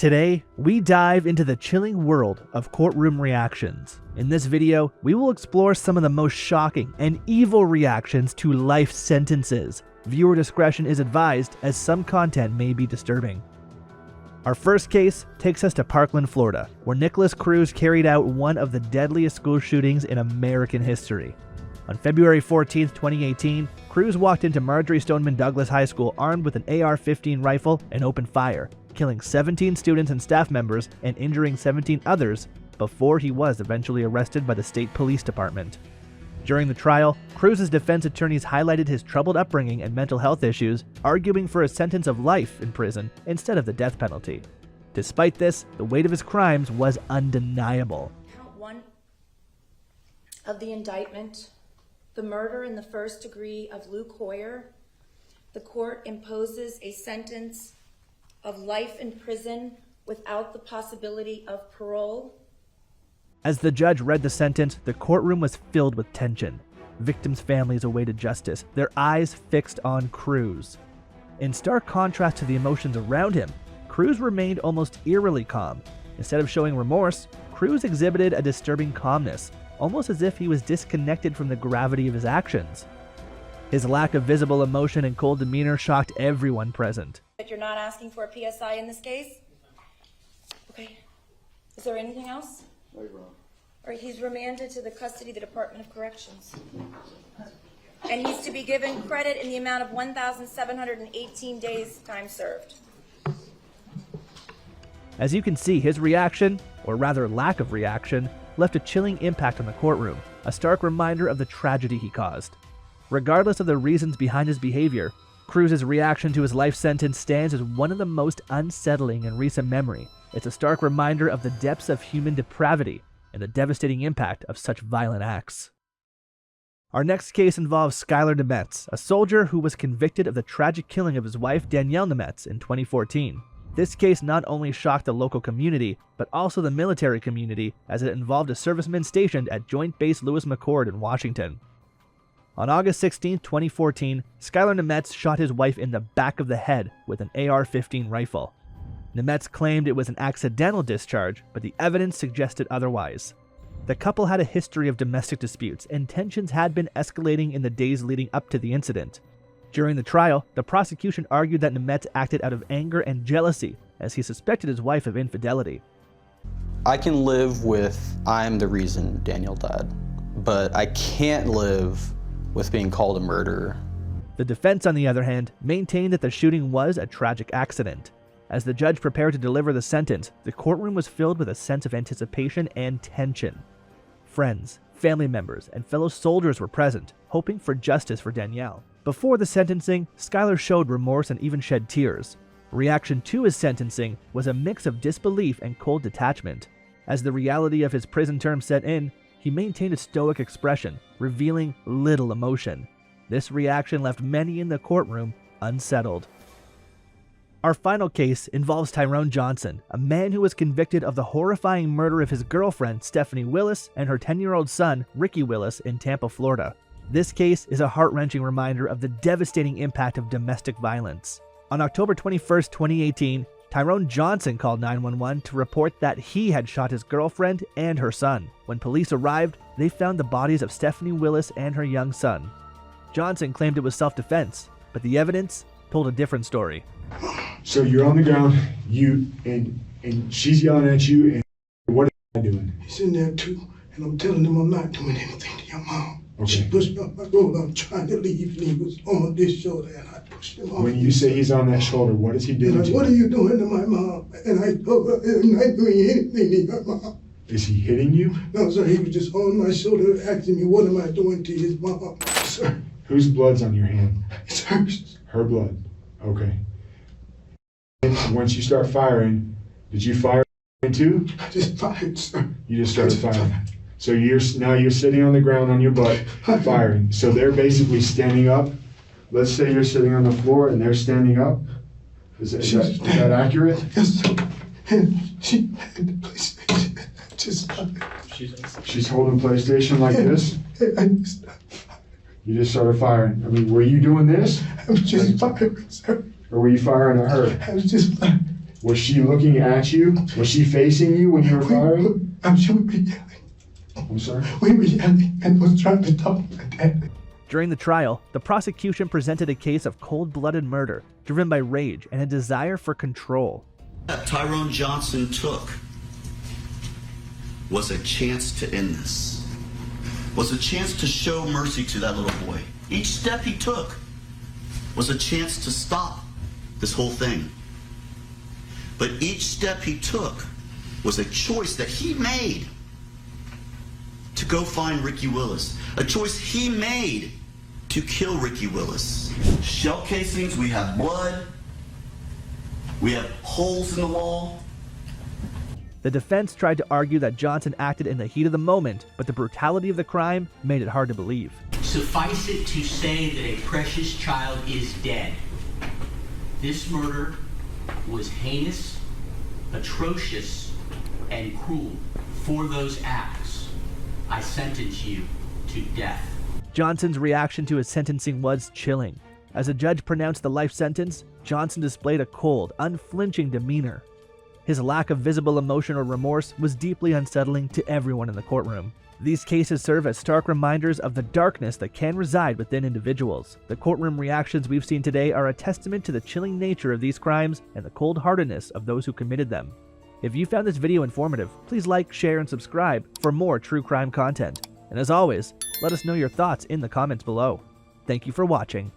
Today, we dive into the chilling world of courtroom reactions. In this video, we will explore some of the most shocking and evil reactions to life sentences. Viewer discretion is advised, as some content may be disturbing. Our first case takes us to Parkland, Florida, where Nicholas Cruz carried out one of the deadliest school shootings in American history. On February 14, 2018, Cruz walked into Marjory Stoneman Douglas High School armed with an AR-15 rifle and opened fire, killing 17 students and staff members and injuring 17 others before he was eventually arrested by the state police department. During the trial, Cruz's defense attorneys highlighted his troubled upbringing and mental health issues, arguing for a sentence of life in prison instead of the death penalty. Despite this, the weight of his crimes was undeniable. Count 1 of the indictment, the murder in the first degree of Luke Hoyer, the court imposes a sentence of life in prison without the possibility of parole. As the judge read the sentence, the courtroom was filled with tension. Victims' families awaited justice, their eyes fixed on Cruz. In stark contrast to the emotions around him, Cruz remained almost eerily calm. Instead of showing remorse, Cruz exhibited a disturbing calmness, almost as if he was disconnected from the gravity of his actions. His lack of visible emotion and cold demeanor shocked everyone present. But you're not asking for a PSI in this case? Okay. Is there anything else? All right, he's remanded to the custody of the Department of Corrections. And he's to be given credit in the amount of 1,718 days time served. As you can see, his reaction, or rather lack of reaction, left a chilling impact on the courtroom, a stark reminder of the tragedy he caused. Regardless of the reasons behind his behavior, Cruz's reaction to his life sentence stands as one of the most unsettling in recent memory. It's a stark reminder of the depths of human depravity and the devastating impact of such violent acts. Our next case involves Skylar Nemetz, a soldier who was convicted of the tragic killing of his wife Danielle Nemetz in 2014. This case not only shocked the local community, but also the military community, as it involved a serviceman stationed at Joint Base Lewis McChord in Washington. On August 16, 2014, Skylar Nemetz shot his wife in the back of the head with an AR-15 rifle. Nemetz claimed it was an accidental discharge, but the evidence suggested otherwise. The couple had a history of domestic disputes, and tensions had been escalating in the days leading up to the incident. During the trial, the prosecution argued that Nemetz acted out of anger and jealousy, as he suspected his wife of infidelity. I can live with I'm the reason Danielle died, but I can't live with being called a murderer. The defense, on the other hand, maintained that the shooting was a tragic accident. As the judge prepared to deliver the sentence, the courtroom was filled with a sense of anticipation and tension. Friends, family members, and fellow soldiers were present, hoping for justice for Danielle. Before the sentencing, Skylar showed remorse and even shed tears. Reaction to his sentencing was a mix of disbelief and cold detachment. As the reality of his prison term set in, he maintained a stoic expression, revealing little emotion. This reaction left many in the courtroom unsettled. Our final case involves Tyrone Johnson, a man who was convicted of the horrifying murder of his girlfriend, Stephanie Willis, and her 10-year-old son, Ricky Willis, in Tampa, Florida. This case is a heart-wrenching reminder of the devastating impact of domestic violence. On October 21, 2018, Tyrone Johnson called 911 to report that he had shot his girlfriend and her son. When police arrived, they found the bodies of Stephanie Willis and her young son. Johnson claimed it was self-defense, but the evidence told a different story. So you're on the ground, and she's yelling at you, and what are you doing? He's in there too, and I'm telling him I'm not doing anything to your mom. Okay. She pushed me off my road. I'm trying to leave, and he was on this shoulder, and I pushed him off. When you say he's on that shoulder, what is he doing and to what you? are you doing to my mom? And I told her I'm not doing anything to your mom. Is he hitting you? No, sir, he was just on my shoulder asking me, what am I doing to his mom? Sir. Whose blood's on your hand? It's hers. Her blood. Okay. And once you start firing, did you fire too? I just fired, sir. You just started firing. So you're sitting on the ground on your butt, firing. So they're basically standing up. Let's say you're sitting on the floor and they're standing up. Is that accurate? Yes, sir. And she had the PlayStation. She's holding PlayStation like this? I just You just started firing. I mean, were you doing this? I was just firing, sir. Or were you firing at her? I was just firing. Was she looking at you? Was she facing you when you were firing? She would be yelling. I'm sorry? We were yelling and was trying to talk like that. During the trial, the prosecution presented a case of cold-blooded murder driven by rage and a desire for control. Tyrone Johnson took was a chance to end this, was a chance to show mercy to that little boy. Each step he took was a chance to stop this whole thing. But each step he took was a choice that he made to go find Ricky Willis, a choice he made to kill Ricky Willis. Shell casings, we have blood, we have holes in the wall. The defense tried to argue that Johnson acted in the heat of the moment, but the brutality of the crime made it hard to believe. Suffice it to say that a precious child is dead. This murder was heinous, atrocious, and cruel. For those acts, I sentence you to death. Johnson's reaction to his sentencing was chilling. As the judge pronounced the life sentence, Johnson displayed a cold, unflinching demeanor. His lack of visible emotion or remorse was deeply unsettling to everyone in the courtroom. These cases serve as stark reminders of the darkness that can reside within individuals. The courtroom reactions we've seen today are a testament to the chilling nature of these crimes and the cold-heartedness of those who committed them. If you found this video informative, please like, share, and subscribe for more true crime content. And as always, let us know your thoughts in the comments below. Thank you for watching.